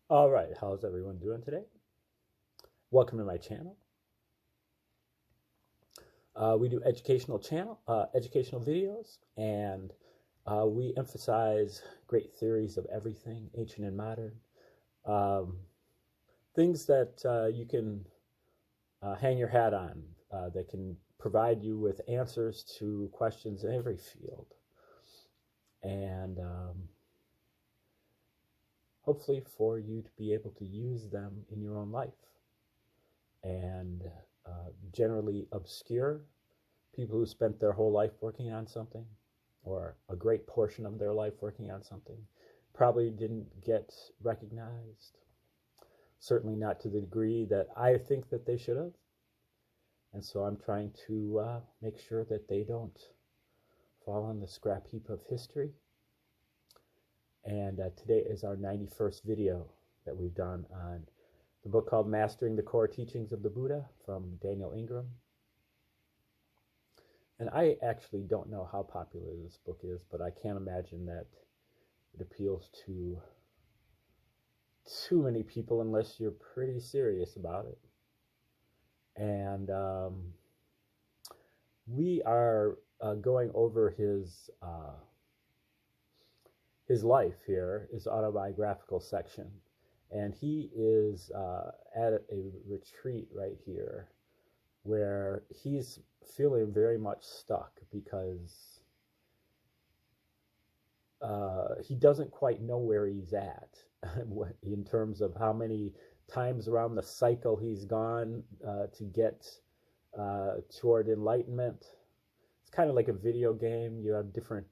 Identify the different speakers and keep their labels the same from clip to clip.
Speaker 1: All right, how's everyone doing today? Welcome to my channel. We do educational videos, and we emphasize great theories of everything, ancient and modern, um, things that you can hang your hat on, that can provide you with answers to questions in every field, and hopefully for you to be able to use them in your own life. And generally obscure people who spent their whole life working on something, or a great portion of their life working on something, probably didn't get recognized, certainly not to the degree that I think that they should have. And so I'm trying to make sure that they don't fall on the scrap heap of history. And today is our 91st video that we've done on the book called Mastering the Core Teachings of the Buddha from Daniel Ingram. And I actually don't know how popular this book is, but I can't imagine that it appeals to too many people unless you're pretty serious about it. And we are going over his life here, his autobiographical section. And he is at a retreat right here where he's feeling very much stuck because he doesn't quite know where he's at in terms of how many times around the cycle he's gone to get toward enlightenment. It's kind of like a video game. You have different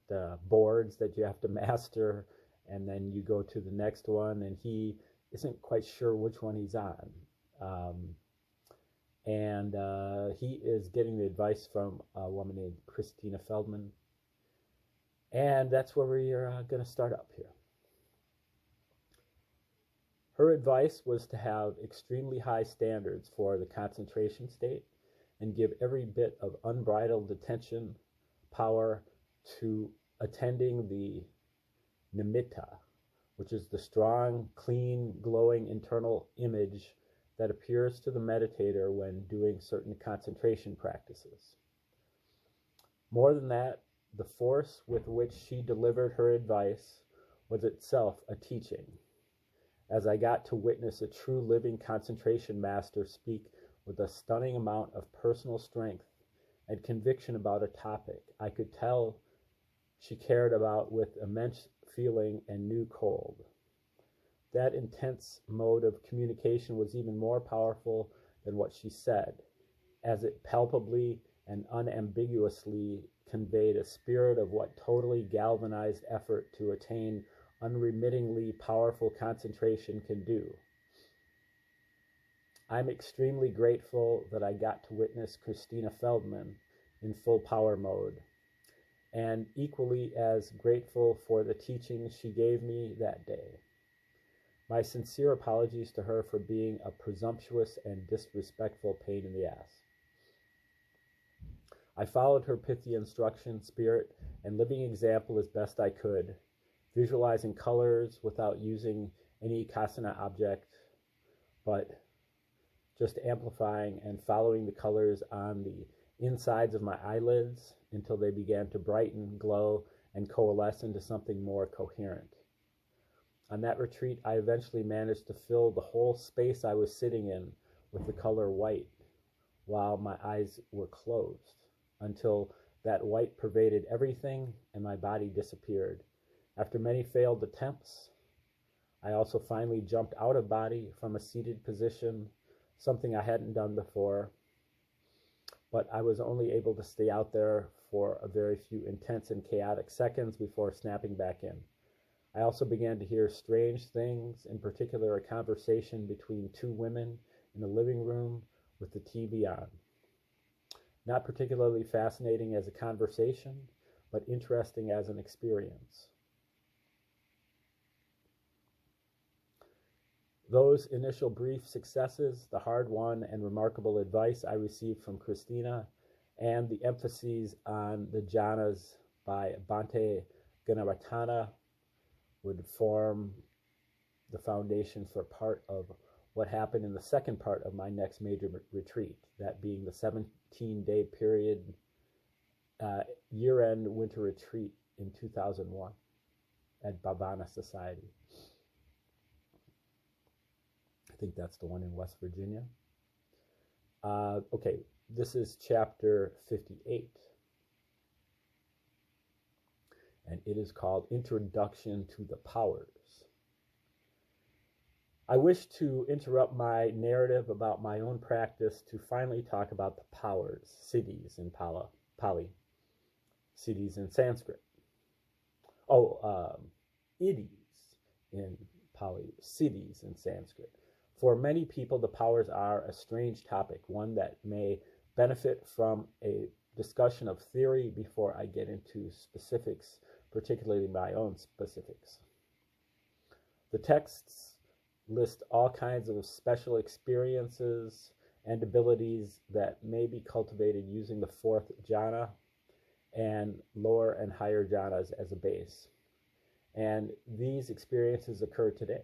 Speaker 1: boards that you have to master, and then you go to the next one, and he isn't quite sure which one he's on. And he is getting the advice from a woman named Christina Feldman. And that's where we are going to start up here. Her advice was to have extremely high standards for the concentration state and give every bit of unbridled attention, power to attending the nimitta, which is the strong, clean, glowing internal image that appears to the meditator when doing certain concentration practices. More than that, the force with which she delivered her advice was itself a teaching, as I got to witness a true living concentration master speak with a stunning amount of personal strength and conviction about a topic I could tell she cared about with immense feeling and new cold. That intense mode of communication was even more powerful than what she said, as it palpably and unambiguously conveyed a spirit of what totally galvanized effort to attain unremittingly powerful concentration can do. I'm extremely grateful that I got to witness Christina Feldman in full power mode, and equally as grateful for the teachings she gave me that day. My sincere apologies to her for being a presumptuous and disrespectful pain in the ass. I followed her pithy instruction, spirit, and living example as best I could, visualizing colors without using any kasana object, but just amplifying and following the colors on the insides of my eyelids until they began to brighten, glow, and coalesce into something more coherent. On that retreat, I eventually managed to fill the whole space I was sitting in with the color white while my eyes were closed, until that white pervaded everything and my body disappeared. After many failed attempts, I also finally jumped out of body from a seated position, something I hadn't done before, but I was only able to stay out there for a very few intense and chaotic seconds before snapping back in. I also began to hear strange things, in particular a conversation between two women in the living room with the TV on. Not particularly fascinating as a conversation, but interesting as an experience. Those initial brief successes, the hard-won and remarkable advice I received from Christina, and the emphases on the jhanas by Bhante Ganapatana would form the foundation for part of what happened in the second part of my next major retreat, that being the 17-day period year-end winter retreat in 2001 at Bhavana Society. I think that's the one in West Virginia. Okay, this is chapter 58. And it is called Introduction to the Powers. I wish to interrupt my narrative about my own practice to finally talk about the powers, siddhis in Pali, siddhis in Sanskrit. Iddhis in Pali, siddhis in Sanskrit. For many people, the powers are a strange topic, one that may benefit from a discussion of theory before I get into specifics, particularly my own specifics. The texts list all kinds of special experiences and abilities that may be cultivated using the fourth jhana and lower and higher jhanas as a base. And these experiences occur today.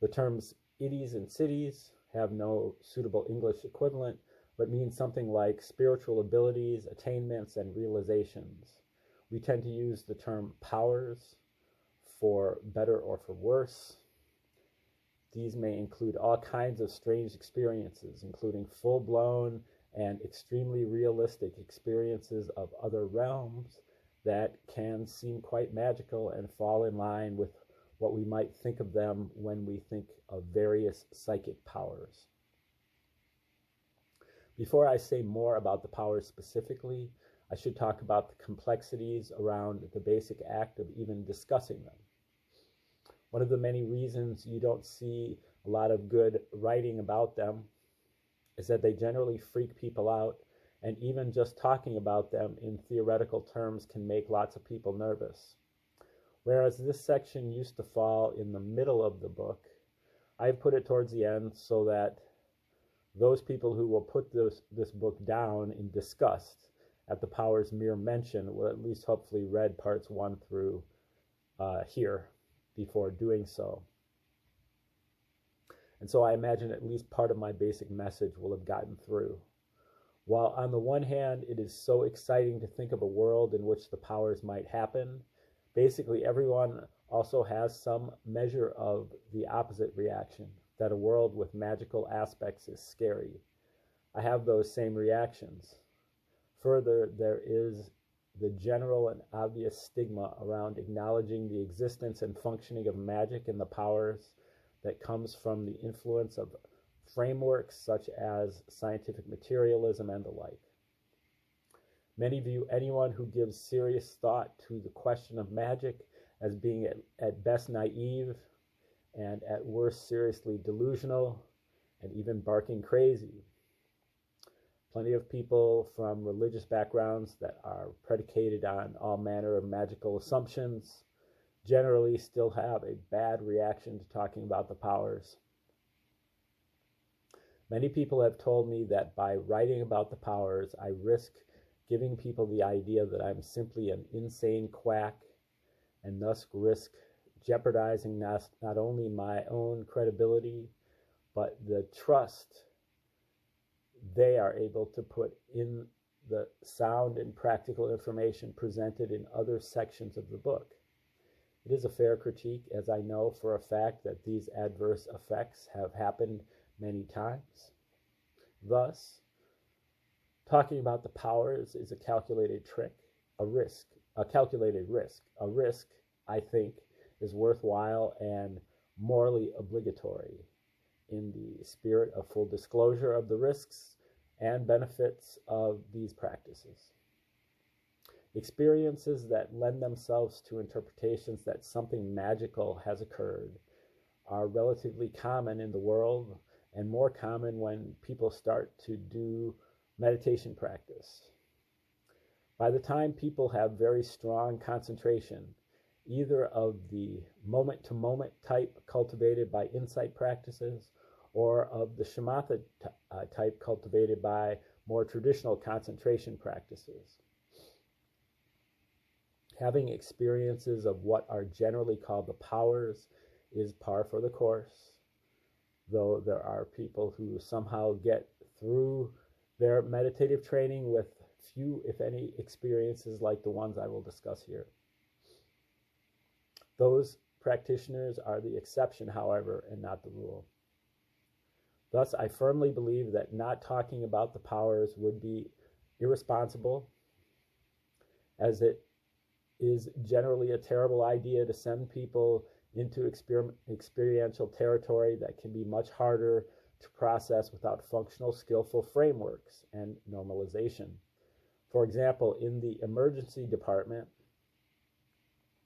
Speaker 1: The terms iddhis and siddhis have no suitable English equivalent, but mean something like spiritual abilities, attainments, and realizations. We tend to use the term powers for better or for worse. These may include all kinds of strange experiences, including full-blown and extremely realistic experiences of other realms that can seem quite magical and fall in line with what we might think of them when we think of various psychic powers. Before I say more about the powers specifically, I should talk about the complexities around the basic act of even discussing them. One of the many reasons you don't see a lot of good writing about them is that they generally freak people out, and even just talking about them in theoretical terms can make lots of people nervous. Whereas this section used to fall in the middle of the book, I've put it towards the end so that those people who will put this book down in disgust at the powers mere mention will at least hopefully read parts 1 through here before doing so. And so I imagine at least part of my basic message will have gotten through. While on the one hand, it is so exciting to think of a world in which the powers might happen, basically everyone also has some measure of the opposite reaction, that a world with magical aspects is scary. I have those same reactions. Further, there is the general and obvious stigma around acknowledging the existence and functioning of magic and the powers that comes from the influence of frameworks such as scientific materialism and the like. Many view anyone who gives serious thought to the question of magic as being at best naive and at worst seriously delusional and even barking crazy. Plenty of people from religious backgrounds that are predicated on all manner of magical assumptions generally still have a bad reaction to talking about the powers. Many people have told me that by writing about the powers, I risk giving people the idea that I'm simply an insane quack and thus risk jeopardizing not only my own credibility, but the trust they are able to put in the sound and practical information presented in other sections of the book. It is a fair critique, as I know for a fact that these adverse effects have happened many times. Thus, talking about the powers is a calculated trick, a calculated risk. A risk, I think, is worthwhile and morally obligatory in the spirit of full disclosure of the risks and benefits of these practices. Experiences that lend themselves to interpretations that something magical has occurred are relatively common in the world, and more common when people start to do meditation practice. By the time people have very strong concentration, either of the moment-to-moment type cultivated by insight practices or of the shamatha type cultivated by more traditional concentration practices, having experiences of what are generally called the powers is par for the course, though there are people who somehow get through their meditative training with few, if any, experiences like the ones I will discuss here. Those practitioners are the exception, however, and not the rule. Thus, I firmly believe that not talking about the powers would be irresponsible, as it is generally a terrible idea to send people into experiential territory that can be much harder to process without functional, skillful frameworks and normalization. For example, in the emergency department,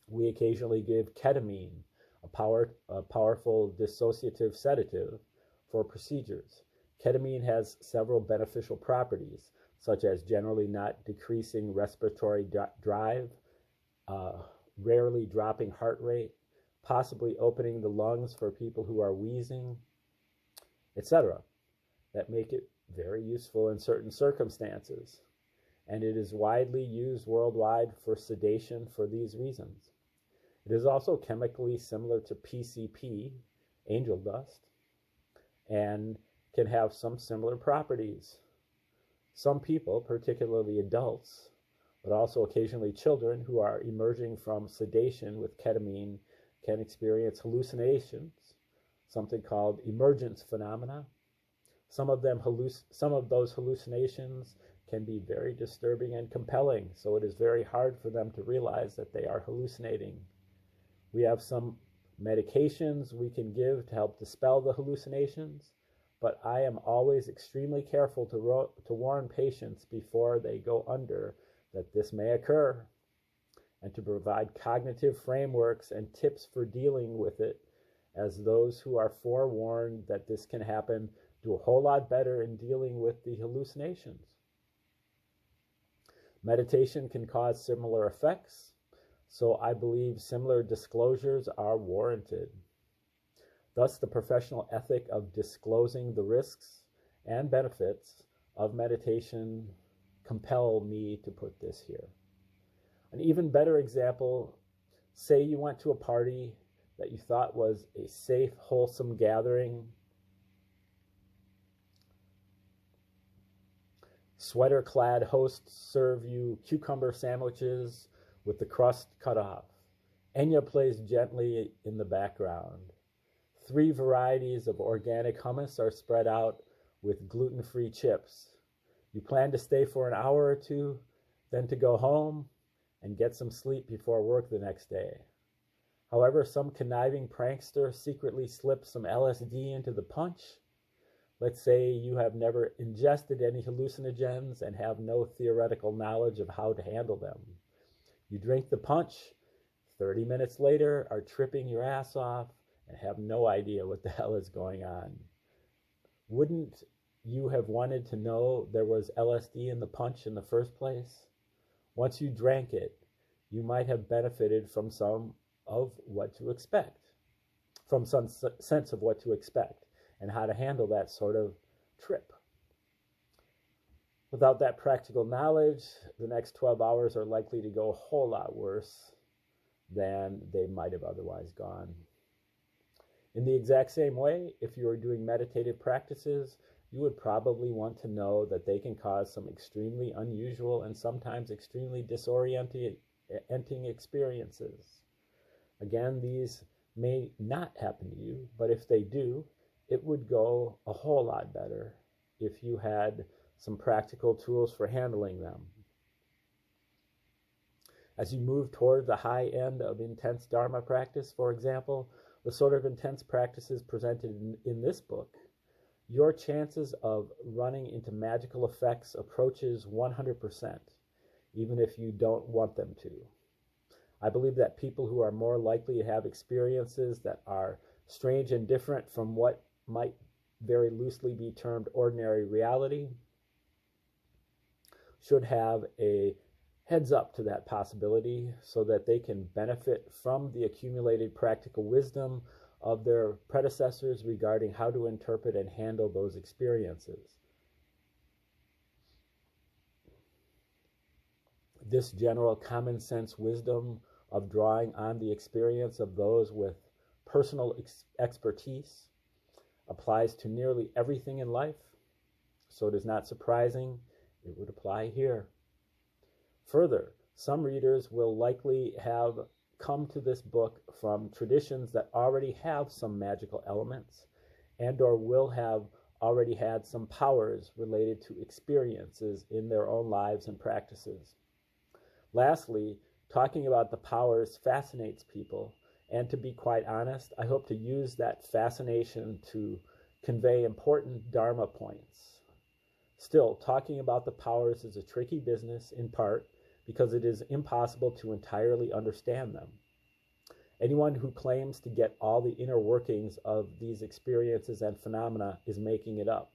Speaker 1: we occasionally give ketamine, a powerful dissociative sedative, for procedures. Ketamine has several beneficial properties, such as generally not decreasing respiratory drive, rarely dropping heart rate, possibly opening the lungs for people who are wheezing, etc., that make it very useful in certain circumstances. And it is widely used worldwide for sedation for these reasons. It is also chemically similar to PCP, angel dust, and can have some similar properties. Some people, particularly adults, but also occasionally children who are emerging from sedation with ketamine, can experience hallucinations, something called emergence phenomena. Some of those hallucinations can be very disturbing and compelling, so it is very hard for them to realize that they are hallucinating. We have some medications we can give to help dispel the hallucinations, but I am always extremely careful to warn patients before they go under that this may occur, and to provide cognitive frameworks and tips for dealing with it, as those who are forewarned that this can happen do a whole lot better in dealing with the hallucinations. Meditation can cause similar effects, so I believe similar disclosures are warranted. Thus, the professional ethic of disclosing the risks and benefits of meditation compel me to put this here. An even better example, say you went to a party that you thought was a safe, wholesome gathering. Sweater-clad hosts serve you cucumber sandwiches with the crust cut off. Enya plays gently in the background. 3 varieties of organic hummus are spread out with gluten-free chips. You plan to stay for an hour or two, then to go home and get some sleep before work the next day. However, some conniving prankster secretly slips some LSD into the punch. Let's say you have never ingested any hallucinogens and have no theoretical knowledge of how to handle them. You drink the punch, 30 minutes later are tripping your ass off and have no idea what the hell is going on. Wouldn't you have wanted to know there was LSD in the punch in the first place? Once you drank it, you might have benefited from some sense of what to expect and how to handle that sort of trip. Without that practical knowledge, the next 12 hours are likely to go a whole lot worse than they might have otherwise gone. In the exact same way, if you are doing meditative practices, you would probably want to know that they can cause some extremely unusual and sometimes extremely disorienting experiences. Again, these may not happen to you, but if they do, it would go a whole lot better if you had some practical tools for handling them. As you move toward the high end of intense Dharma practice, for example, the sort of intense practices presented in this book, your chances of running into magical effects approaches 100%, even if you don't want them to. I believe that people who are more likely to have experiences that are strange and different from what might very loosely be termed ordinary reality should have a heads up to that possibility so that they can benefit from the accumulated practical wisdom of their predecessors regarding how to interpret and handle those experiences. This general common sense wisdom of drawing on the experience of those with personal expertise, applies to nearly everything in life, so it is not surprising it would apply here. Further, some readers will likely have come to this book from traditions that already have some magical elements and or will have already had some powers related to experiences in their own lives and practices. Lastly, talking about the powers fascinates people, and to be quite honest, I hope to use that fascination to convey important Dharma points. Still, talking about the powers is a tricky business, in part because it is impossible to entirely understand them. Anyone who claims to get all the inner workings of these experiences and phenomena is making it up.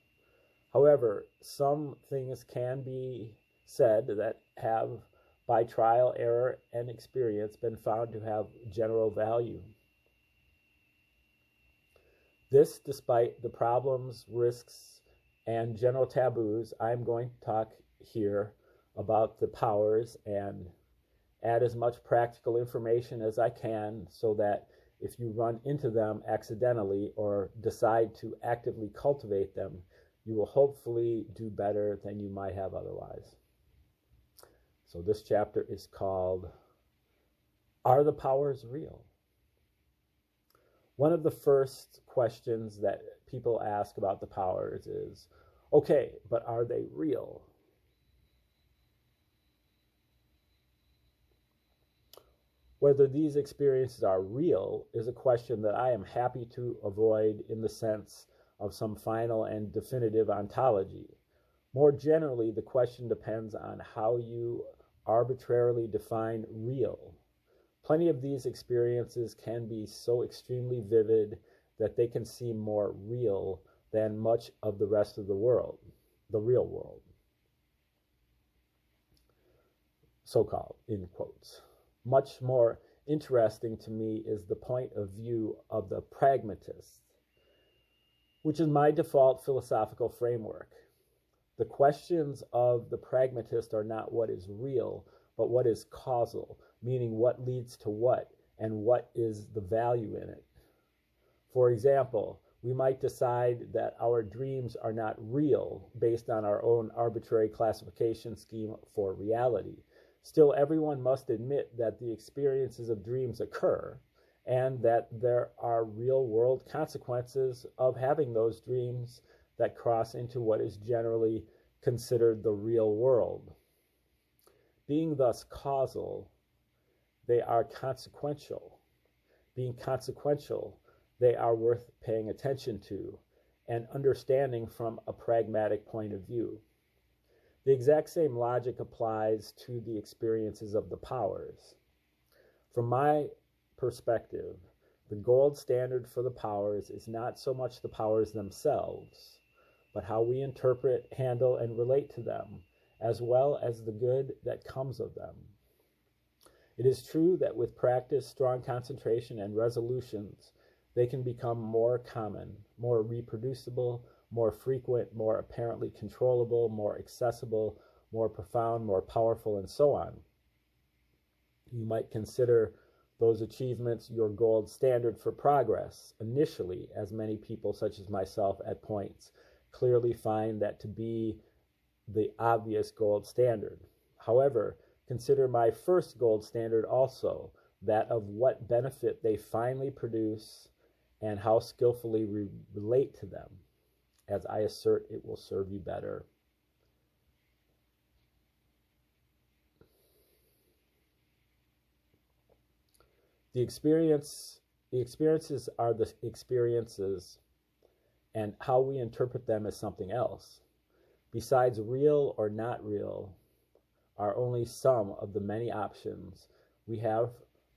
Speaker 1: However, some things can be said that have, by trial, error, and experience, been found to have general value. This, despite the problems, risks, and general taboos, I'm going to talk here about the powers and add as much practical information as I can so that if you run into them accidentally or decide to actively cultivate them, you will hopefully do better than you might have otherwise. So this chapter is called, Are the Powers Real? One of the first questions that people ask about the powers is, okay, but are they real? Whether these experiences are real is a question that I am happy to avoid in the sense of some final and definitive ontology. More generally, the question depends on how you arbitrarily define real. Plenty of these experiences can be so extremely vivid that they can seem more real than much of the rest of the world, the real world, so-called, in quotes. Much more interesting to me is the point of view of the pragmatist, which is my default philosophical framework. The questions of the pragmatist are not what is real, but what is causal, meaning what leads to what and what is the value in it. For example, we might decide that our dreams are not real based on our own arbitrary classification scheme for reality. Still, everyone must admit that the experiences of dreams occur and that there are real-world consequences of having those dreams that cross into what is generally considered the real world. Being thus causal, they are consequential. Being consequential, they are worth paying attention to and understanding from a pragmatic point of view. The exact same logic applies to the experiences of the powers. From my perspective, the gold standard for the powers is not so much the powers themselves, but how we interpret, handle, and relate to them, as well as the good that comes of them. It is true that with practice, strong concentration, and resolutions, they can become more common, more reproducible, more frequent, more apparently controllable, more accessible, more profound, more powerful, and so on. You might consider those achievements your gold standard for progress initially, as many people, such as myself at points, clearly find that to be the obvious gold standard. However, consider my first gold standard also, that of what benefit they finally produce and how skillfully we relate to them. As I assert, it will serve you better. The experiences are the experiences, and how we interpret them is something else. Besides real or not real are only some of the many options we have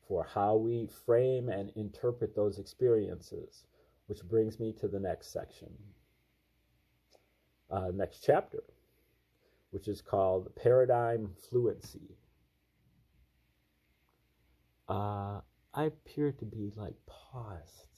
Speaker 1: for how we frame and interpret those experiences, which brings me to the next section. Next chapter, which is called Paradigm Fluency. I appear to be paused.